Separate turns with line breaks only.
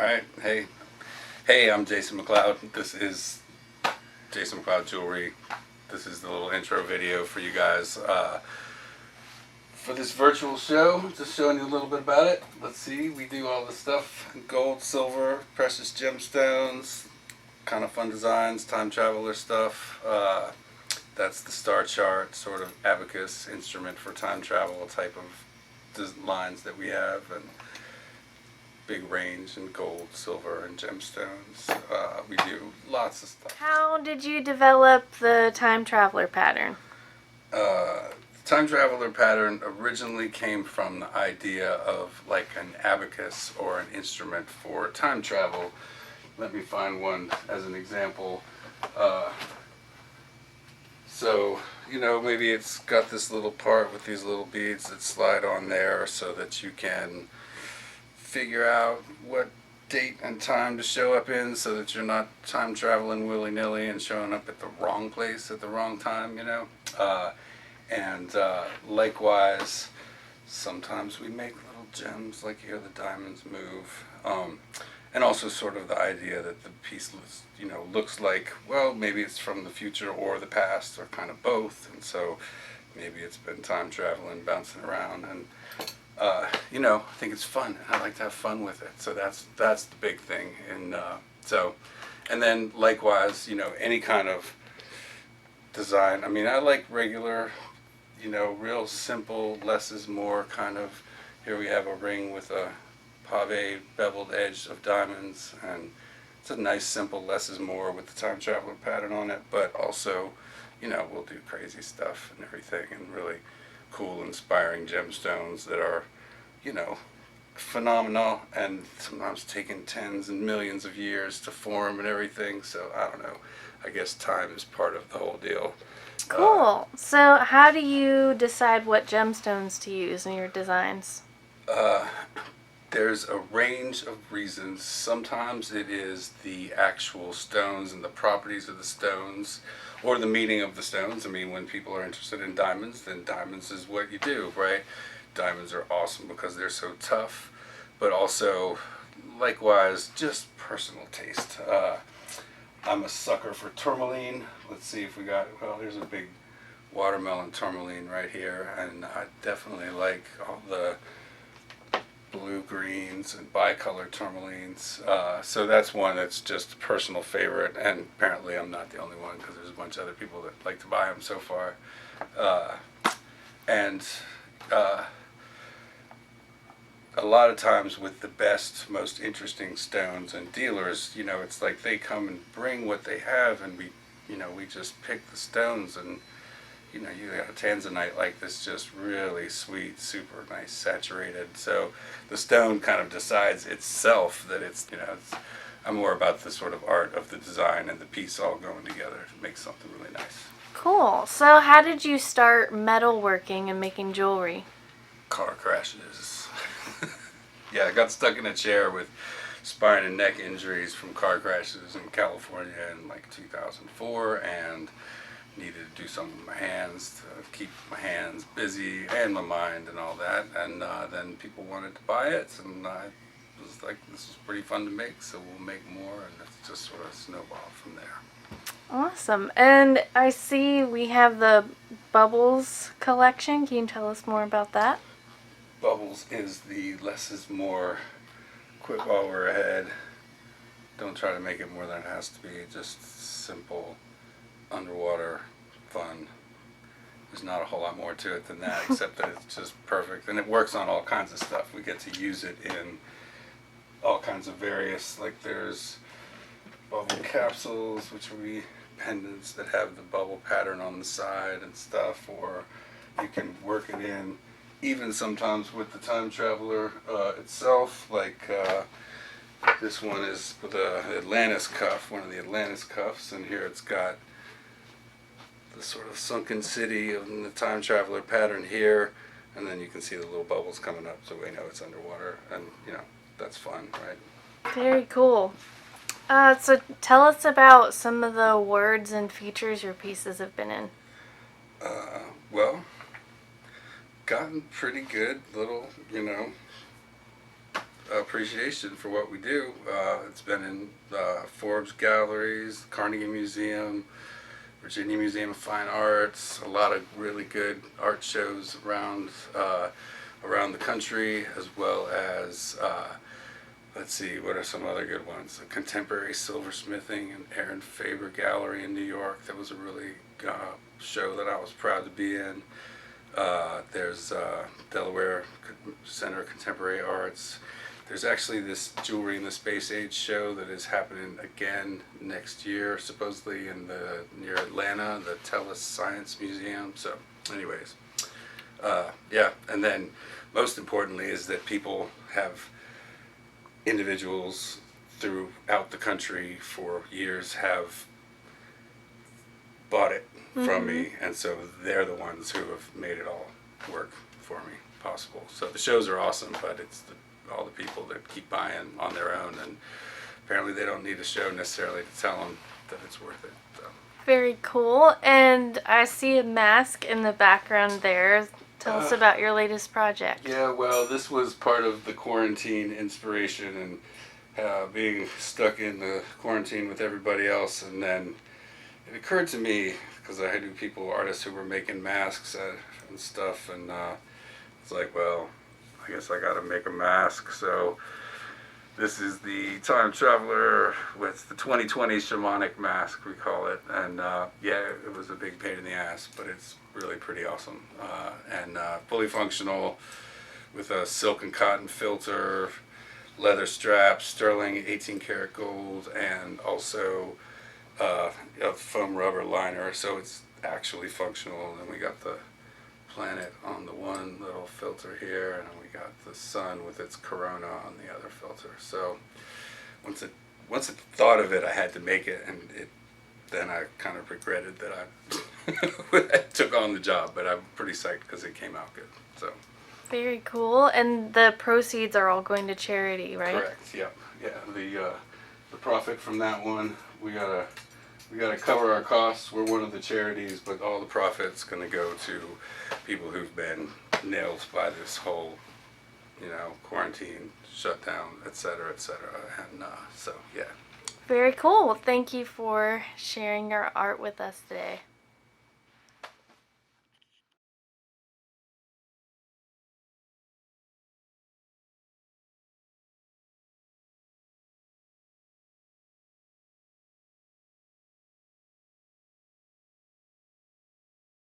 Alright, hey, I'm Jason McLeod. This is Jason McLeod Jewelry. This is the little intro video for you guys for this virtual show, just showing you a little bit about it. Let's see, we do all this stuff, gold, silver, precious gemstones, kind of fun designs, time traveler stuff. That's the star chart, sort of abacus instrument for time travel type of lines that we have, and big range in gold, silver, and gemstones. We do lots of stuff.
How did you develop the time traveler pattern?
The time traveler pattern originally came from the idea of like an abacus or an instrument for time travel. Let me find one as an example. So, maybe it's got this little part with these little beads that slide on there so that you can figure out what date and time to show up in, so that you're not time traveling willy-nilly and showing up at the wrong place at the wrong time, and likewise, sometimes we make little gems, like here the diamonds move, and also sort of the idea that the piece looks like, well, maybe it's from the future or the past, or kind of both, and so maybe it's been time traveling, bouncing around, and I think it's fun. I like to have fun with it. So that's the big thing. And then likewise, any kind of design. I mean, I like regular, real simple, less is more kind of. Here we have a ring with a pave beveled edge of diamonds, and it's a nice, simple, less is more with the time traveler pattern on it. But also, we'll do crazy stuff and everything, and really cool, inspiring gemstones that are, phenomenal, and sometimes taking tens and millions of years to form and everything. So I don't know. I guess time is part of the whole deal.
Cool. So how do you decide what gemstones to use in your designs?
There's a range of reasons. Sometimes it is the actual stones and the properties of the stones, or the meaning of the stones. I mean, when people are interested in diamonds, then diamonds is what you do, right? Diamonds are awesome because they're so tough, but also, likewise, just personal taste. I'm a sucker for tourmaline. Let's see if we got, there's a big watermelon tourmaline right here, and I definitely like all the blue greens and bicolor tourmalines. So that's one that's just a personal favorite, and apparently I'm not the only one, because there's a bunch of other people that like to buy them so far. A lot of times with the best, most interesting stones and dealers, it's like they come and bring what they have, and we just pick the stones, and you got a Tanzanite like this, just really sweet, super nice, saturated. So the stone kind of decides itself that I'm more about the sort of art of the design and the piece all going together to make something really nice.
Cool. So how did you start metalworking and making jewelry?
Car crashes. Yeah, I got stuck in a chair with spine and neck injuries from car crashes in California in like 2004, and needed to do something with my hands to keep my hands busy and my mind and all that. And then people wanted to buy it, and I was like, this is pretty fun to make, so we'll make more, and it's just sort of snowballed from there.
Awesome. And I see we have the Bubbles collection. Can you tell us more about that?
Bubbles is the less is more, quit while we're ahead, don't try to make it more than it has to be, just simple, underwater fun. There's not a whole lot more to it than that, except that it's just perfect, and it works on all kinds of stuff. We get to use it in all kinds of various, like there's bubble capsules, which would be pendants that have the bubble pattern on the side and stuff, or you can work it in even sometimes with the time traveler itself, like this one is with the Atlantis Cuff, one of the Atlantis Cuffs, and here it's got the sort of sunken city of the time traveler pattern here, and then you can see the little bubbles coming up, so we know it's underwater, and that's fun, right?
Very cool. So tell us about some of the words and features your pieces have been in.
Gotten pretty good little, appreciation for what we do. It's been in Forbes galleries, Carnegie Museum, Virginia Museum of Fine Arts, a lot of really good art shows around around the country, as well as let's see, what are some other good ones? The Contemporary Silversmithing and Aaron Faber Gallery in New York. That was a really show that I was proud to be in. There's Delaware Center of Contemporary Arts. There's actually this Jewelry in the Space Age show that is happening again next year, supposedly near Atlanta, the Tellus Science Museum. So, anyways, yeah. And then, most importantly, is that people have individuals throughout the country for years have bought it from me, and so they're the ones who have made it all work for me possible. So the shows are awesome, but it's all the people that keep buying on their own, and apparently they don't need a show necessarily to tell them that it's worth it. So.
Very cool. And I see a mask in the background there. Tell us about your latest project.
Yeah, well, this was part of the quarantine inspiration, and being stuck in the quarantine with everybody else, and then it occurred to me, because I knew artists who were making masks and stuff, and it's like, well, I guess I gotta make a mask. So this is the Time Traveler with the 2020 Shamanic mask, we call it. And yeah, it was a big pain in the ass, but it's really pretty awesome. And fully functional with a silk and cotton filter, leather straps, sterling 18 karat gold, and also a foam rubber liner, so it's actually functional. And then we got the planet on the one little filter here, and then we got the sun with its corona on the other filter. So once I thought of it, I had to make it, and then I kind of regretted that I took on the job, but I'm pretty psyched because it came out good. So
very cool. And the proceeds are all going to charity, right?
correct. Yep. Yeah. The profit from that one, we gotta cover our costs. We're one of the charities, but all the profit's going to go to people who've been nailed by this whole, quarantine, shutdown, etc., etc. And so, yeah.
Very cool. Well, thank you for sharing your art with us today.